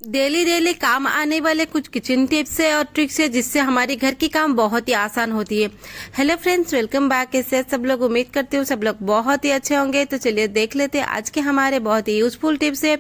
Daily daily काम आने वाले कुछ किचन टिप्स है और ट्रिक्स है जिससे हमारे घर की काम बहुत ही आसान होती है। Hello friends, welcome back. कैसे सब लोग, उम्मीद करते हो सब लोग बहुत ही अच्छे होंगे। तो चलिए देख लेते हैं आज के हमारे बहुत ही यूजफुल टिप्स है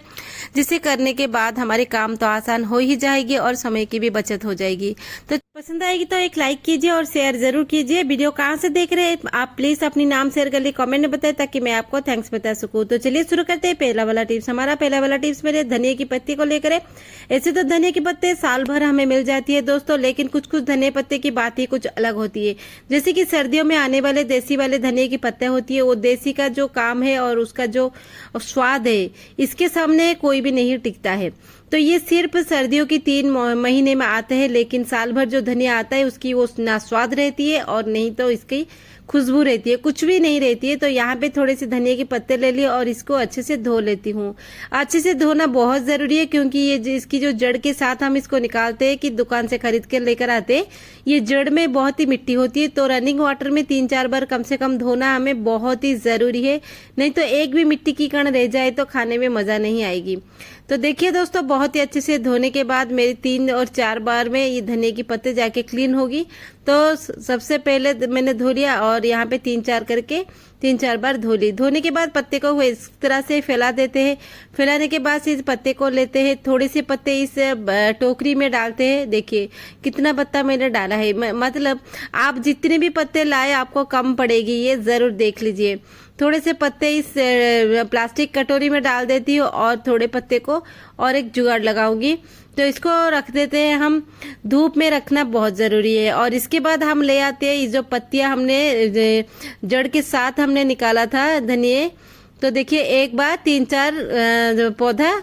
जिसे करने के बाद हमारे काम तो आसान हो ही जाएगी और समय की भी बचत हो जाएगी। तो पसंद आएगी तो एक लाइक कीजिए और शेयर जरूर कीजिए। वीडियो कहाँ से देख रहे हैं आप प्लीज अपनी नाम शेयर कर लिए कॉमेंट में बताए ताकि मैं आपको थैंक्स बता सकूं। तो चलिए शुरू करते हैं। पहला वाला टिप्स, हमारा पहला वाला टिप्स मेरे धनिया की पत्ती को लेकर है। ऐसे तो धनिया की पत्ते साल भर हमें मिल जाती है दोस्तों, लेकिन कुछ कुछ धनिया पत्ते की बात ही कुछ अलग होती है। जैसे कि सर्दियों में आने वाले देसी वाले धनिया की पत्ते होती है, वो देसी का जो काम है और उसका जो स्वाद है इसके सामने कोई भी नहीं टिकता है। तो ये सिर्फ सर्दियों की 3 महीने में आते हैं, लेकिन साल भर जो धनिया आता है उसकी वो ना स्वाद रहती है और नहीं तो इसकी खुशबू रहती है, कुछ भी नहीं रहती है। तो यहाँ पे थोड़े से धनिया के पत्ते ले लिए और इसको अच्छे से धो लेती हूँ। अच्छे से धोना बहुत जरूरी है क्योंकि ये इसकी जो जड़ के साथ हम इसको निकालते हैं कि दुकान से खरीद के लेकर आते हैं, ये जड़ में बहुत ही मिट्टी होती है। तो रनिंग वाटर में 3-4 बार कम से कम धोना हमें बहुत ही जरूरी है, नहीं तो एक भी मिट्टी की कण रह जाए तो खाने में मजा नहीं आएगी। तो देखिए दोस्तों, बहुत ही अच्छे से धोने के बाद मेरी 3 और 4 बार में ये धनिया की पत्ते जाके क्लीन होगी। तो सबसे पहले मैंने धो लिया और यहाँ पे 3-4 करके 3-4 बार धो ली। धोने के बाद पत्ते को इस तरह से फैला देते हैं। फैलाने के बाद इस पत्ते को लेते हैं, थोड़े से पत्ते इस टोकरी में डालते हैं। देखिए कितना पत्ता मैंने डाला है, मतलब आप जितने भी पत्ते लाए आपको कम पड़ेगी, ये जरूर देख लीजिए। थोड़े से पत्ते इस प्लास्टिक कटोरी में डाल देती हूँ और थोड़े पत्ते को और एक जुगाड़ लगाऊंगी। तो इसको रख देते हैं हम, धूप में रखना बहुत जरूरी है। और इसके बाद हम ले आते हैं ये जो पत्तियां हमने जड़ के साथ हमने निकाला था धनिया। तो देखिए एक बार 3-4 पौधा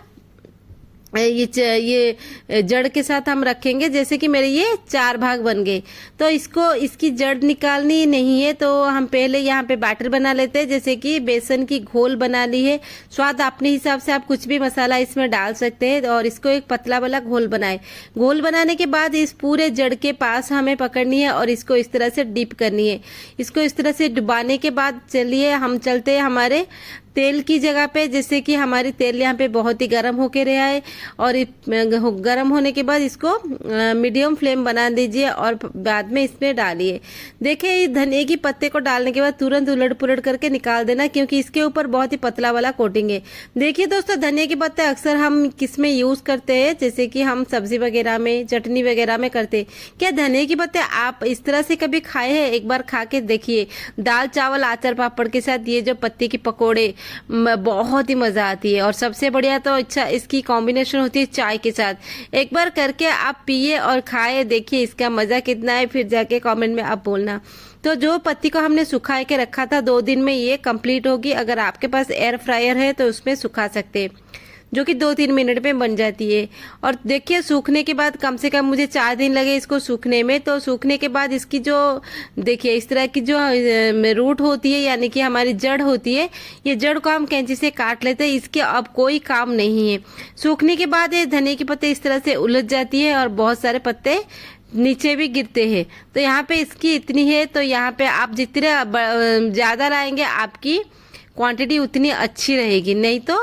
ये जड़ के साथ हम रखेंगे। जैसे कि मेरे ये 4 भाग बन गए, तो इसकी जड़ निकालनी नहीं है। तो हम पहले यहाँ पे बैटर बना लेते हैं। जैसे कि बेसन की घोल बना ली है, स्वाद अपने हिसाब से आप कुछ भी मसाला इसमें डाल सकते हैं। और इसको एक पतला वाला घोल बनाए। घोल बनाने के बाद इस पूरे जड़ के पास हमें पकड़नी है और इसको इस तरह से डिप करनी है। इसको इस तरह से डुबाने के बाद चलिए हम चलते हैं हमारे तेल की जगह पे। जैसे कि हमारी तेल यहाँ पे बहुत ही गर्म होके रहा है और गर्म होने के बाद इसको मीडियम फ्लेम बना दीजिए और बाद में इसमें डालिए। देखिए धनिया की पत्ते को डालने के बाद तुरंत उलट पुलट करके निकाल देना क्योंकि इसके ऊपर बहुत ही पतला वाला कोटिंग है। देखिए दोस्तों, धनिया के पत्ते अक्सर हम किस में यूज करते हैं, जैसे कि हम सब्जी वगैरह में, चटनी वगैरह में करते हैं। क्या धनिया के पत्ते आप इस तरह से कभी खाए हैं? एक बार खा के देखिए, दाल चावल अचार पापड़ के साथ ये जो पत्ते की पकौड़े, बहुत ही मजा आती है। और सबसे बढ़िया तो अच्छा इसकी कॉम्बिनेशन होती है चाय के साथ। एक बार करके आप पिए और खाए, देखिए इसका मजा कितना है, फिर जाके कमेंट में आप बोलना। तो जो पत्ती को हमने सुखा के रखा था 2 दिन में ये कंप्लीट होगी। अगर आपके पास एयर फ्रायर है तो उसमें सुखा सकते हैं, जो कि 2-3 मिनट में बन जाती है। और देखिए सूखने के बाद कम से कम मुझे 4 दिन लगे इसको सूखने में। तो सूखने के बाद इसकी जो देखिए इस तरह की जो रूट होती है, यानी कि हमारी जड़ होती है, ये जड़ को हम कैंची से काट लेते हैं। इसके अब कोई काम नहीं है। सूखने के बाद ये धनिया के पत्ते इस तरह से उलझ जाती है और बहुत सारे पत्ते नीचे भी गिरते हैं। तो यहाँ पे इसकी इतनी है, तो यहाँ पे आप जितने ज्यादा लाएंगे आपकी क्वांटिटी उतनी अच्छी रहेगी, नहीं तो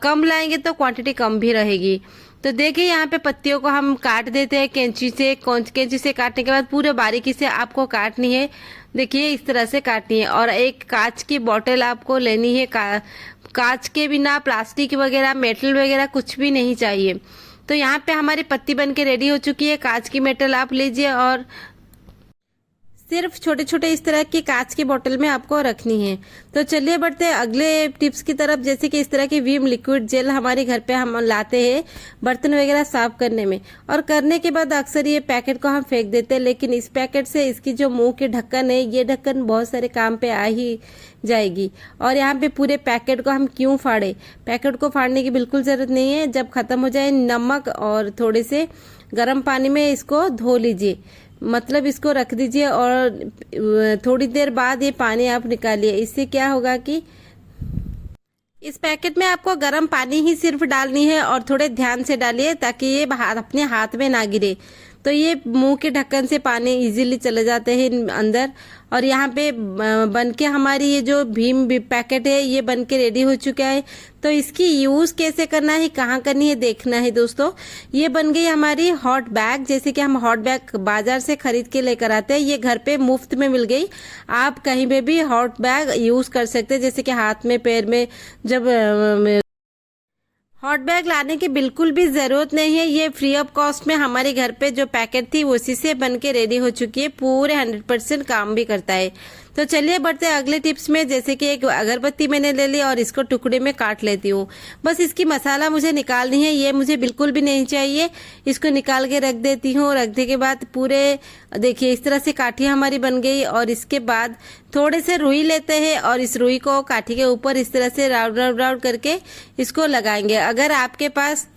कम लाएंगे तो क्वांटिटी कम भी रहेगी। तो देखिए यहाँ पे पत्तियों को हम काट देते हैं कैंची से। कैंची से काटने के बाद पूरे बारीकी से आपको काटनी है। देखिए इस तरह से काटनी है। और एक कांच की बोतल आपको लेनी है। कांच के बिना प्लास्टिक वगैरह, मेटल वगैरह कुछ भी नहीं चाहिए। तो यहाँ पे हमारी पत्ती बन के रेडी हो चुकी है। कांच की मेटल आप लीजिए और सिर्फ छोटे छोटे इस तरह की कांच की बोतल में आपको रखनी है। तो चलिए बढ़ते हैं अगले टिप्स की तरफ। जैसे कि इस तरह की विम लिक्विड जेल हमारे घर पे हम लाते हैं बर्तन वगैरह साफ करने में। और करने के बाद अक्सर ये पैकेट को हम फेंक देते हैं, लेकिन इस पैकेट से इसकी जो मुंह की ढक्कन है, ये ढक्कन बहुत सारे काम पे आ ही जाएगी। और यहाँ पे पूरे पैकेट को हम क्यों फाड़े? पैकेट को फाड़ने की बिल्कुल जरूरत नहीं है। जब खत्म हो जाए नमक और थोड़े से गर्म पानी में इसको धो लीजिए, मतलब इसको रख दीजिए और थोड़ी देर बाद ये पानी आप निकालिए। इससे क्या होगा कि इस पैकेट में आपको गर्म पानी ही सिर्फ डालनी है और थोड़े ध्यान से डालिए ताकि ये अपने हाथ में ना गिरे। तो ये मुंह के ढक्कन से पानी इजीली चले जाते हैं अंदर। और यहाँ पे बन के हमारी ये जो भीम पैकेट है ये बन के रेडी हो चुका है। तो इसकी यूज कैसे करना है, कहाँ करनी है, देखना है दोस्तों। ये बन गई हमारी हॉट बैग। जैसे कि हम हॉट बैग बाजार से खरीद के लेकर आते हैं, ये घर पे मुफ्त में मिल गई। आप कहीं पे भी हॉट बैग यूज कर सकते हैं, जैसे कि हाथ में, पैर में। जब हॉट बैग लाने की बिल्कुल भी जरूरत नहीं है, ये फ्री ऑफ कॉस्ट में हमारे घर पे जो पैकेट थी उसी से बन के रेडी हो चुकी है। पूरे 100% काम भी करता है। तो चलिए बढ़ते हैं अगले टिप्स में। जैसे कि एक अगरबत्ती मैंने ले ली और इसको टुकड़े में काट लेती हूँ। बस इसकी मसाला मुझे निकालनी है, ये मुझे बिल्कुल भी नहीं चाहिए। इसको निकाल के रख देती हूँ। रखने के बाद पूरे देखिए इस तरह से काठी हमारी बन गई। और इसके बाद थोड़े से रुई लेते हैं और इस रुई को काठी के ऊपर इस तरह से राउंड राउंड राउंड करके इसको लगाएंगे। अगर आपके पास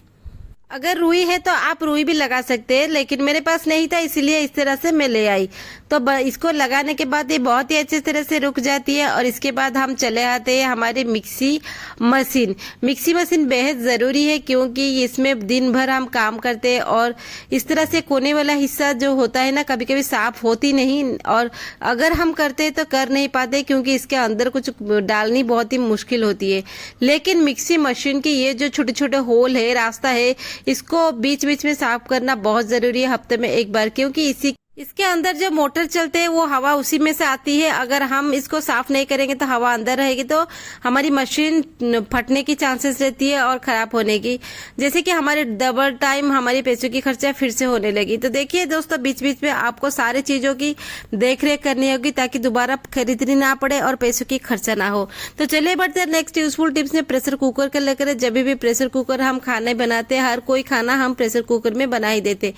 अगर रुई है तो आप रुई भी लगा सकते हैं, लेकिन मेरे पास नहीं था इसलिए इस तरह से मैं ले आई। तो इसको लगाने के बाद ये बहुत ही अच्छी तरह से रुक जाती है। और इसके बाद हम चले आते हैं हमारे मिक्सी मशीन। मिक्सी मशीन बेहद ज़रूरी है, क्योंकि इसमें दिन भर हम काम करते हैं और इस तरह से कोने वाला हिस्सा जो होता है ना, कभी कभी साफ होती नहीं। और अगर हम करते हैं तो कर नहीं पाते, क्योंकि इसके अंदर कुछ डालनी बहुत ही मुश्किल होती है। लेकिन मिक्सी मशीन की ये जो छोटे छोटे होल है, रास्ता है, इसको बीच बीच में साफ करना बहुत जरूरी है, हफ्ते में एक बार। क्योंकि इसके अंदर जो मोटर चलते हैं वो हवा उसी में से आती है। अगर हम इसको साफ नहीं करेंगे तो हवा अंदर रहेगी, तो हमारी मशीन फटने की चांसेस रहती है और खराब होने की। जैसे कि हमारे डबल टाइम हमारी पैसों की खर्चा फिर से होने लगी। तो देखिए दोस्तों, बीच बीच में आपको सारी चीजों की देख रेख करनी होगी, ताकि दोबारा खरीदनी ना पड़े और पैसों की खर्चा ना हो। तो चलिए बढ़ते हैं नेक्स्ट यूजफुल टिप्स में। प्रेशर कुकर का लेकर, जब भी प्रेशर कुकर हम खाने बनाते हैं, हर कोई खाना हम प्रेशर कुकर में बना ही देते,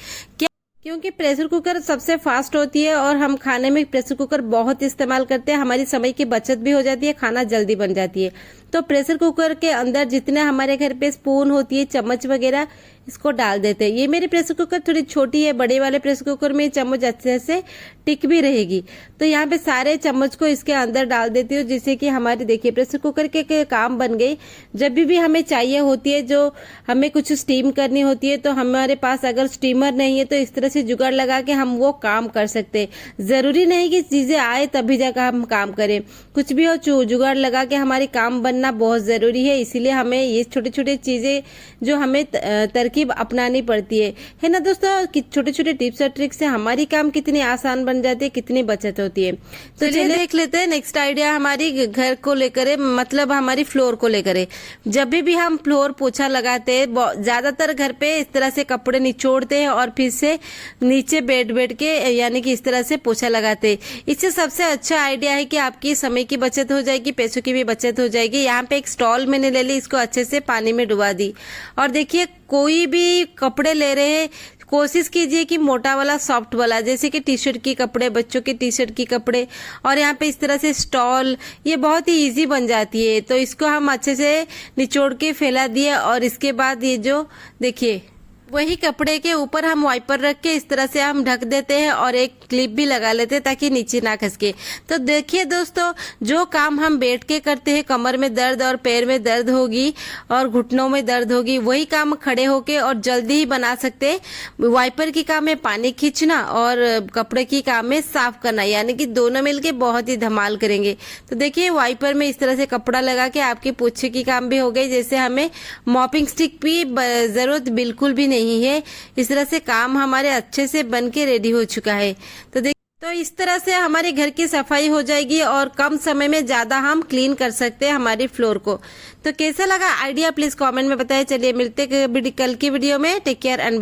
क्योंकि प्रेशर कुकर सबसे फास्ट होती है और हम खाने में प्रेशर कुकर बहुत इस्तेमाल करते हैं। हमारी समय की बचत भी हो जाती है, खाना जल्दी बन जाती है। तो प्रेशर कुकर के अंदर जितने हमारे घर पे स्पून होती है, चम्मच वगैरह, इसको डाल देते हैं। ये मेरी प्रेशर कुकर थोड़ी छोटी है, बड़े वाले प्रेशर कुकर में चम्मच अच्छे से टिक भी रहेगी। तो यहाँ पे सारे चम्मच को इसके अंदर डाल देती हूँ, जिससे कि हमारी देखिए प्रेशर कुकर के काम बन गई। जब भी हमें चाहिए होती है, जो हमें कुछ स्टीम करनी होती है, तो हमारे पास अगर स्टीमर नहीं है तो इस तरह से जुगाड़ लगा के हम वो काम कर सकते हैं। जरूरी नहीं कि चीजें आए तभी जाकर हम काम करें, कुछ भी हो जुगाड़ लगा के हमारी काम बनना बहुत जरूरी है। इसीलिए हमें ये छोटे छोटे चीजें जो हमें तरकीब अपनानी पड़ती है ना दोस्तों। कि छोटे छोटे टिप्स और ट्रिक्स से हमारी काम कितनी आसान बन जाती है, कितनी बचत होती है। तो चलिए देख लेते हैं नेक्स्ट आइडिया हमारी घर को लेकर है, मतलब हमारी फ्लोर को लेकर है। जब भी हम फ्लोर पोछा लगाते हैं, ज्यादातर घर पे इस तरह से कपड़े निचोड़ते हैं और फिर से नीचे बैठ के यानी कि इस तरह से पोछा लगाते हैं। इससे सबसे अच्छा आइडिया है कि आपकी समय की बचत हो जाएगी, पैसों की भी बचत हो जाएगी। यहाँ पे एक स्टॉल मैंने ले ली, इसको अच्छे से पानी में डुबा दी। और देखिए कोई भी कपड़े ले रहे हैं, कोशिश कीजिए कि मोटा वाला, सॉफ्ट वाला, जैसे कि टी शर्ट की कपड़े, बच्चों के टी शर्ट की कपड़े। और यहाँ पे इस तरह से स्टॉल, ये बहुत ही इजी बन जाती है। तो इसको हम अच्छे से निचोड़ के फैला दिए। और इसके बाद ये जो देखिए वही कपड़े के ऊपर हम वाइपर रख के इस तरह से हम ढक देते हैं और एक क्लिप भी लगा लेते हैं ताकि नीचे ना खसके। तो देखिए दोस्तों, जो काम हम बैठ के करते हैं, कमर में दर्द और पैर में दर्द होगी और घुटनों में दर्द होगी, वही काम खड़े होके और जल्दी ही बना सकते हैं। वाइपर की काम है पानी खींचना और कपड़े की काम है साफ करना, यानी कि दोनों मिलके बहुत ही धमाल करेंगे। तो देखिए वाइपर में इस तरह से कपड़ा लगा के आपके पोछे की काम भी हो गई। जैसे हमें मॉपिंग स्टिक की जरूरत बिल्कुल भी नहीं है। इस तरह से काम हमारे अच्छे से बन के रेडी हो चुका है। तो इस तरह से हमारे घर की सफाई हो जाएगी और कम समय में ज्यादा हम क्लीन कर सकते हैं हमारी फ्लोर को। तो कैसा लगा आइडिया, प्लीज कमेंट में बताएं। चलिए मिलते हैं कल की वीडियो में। Take care and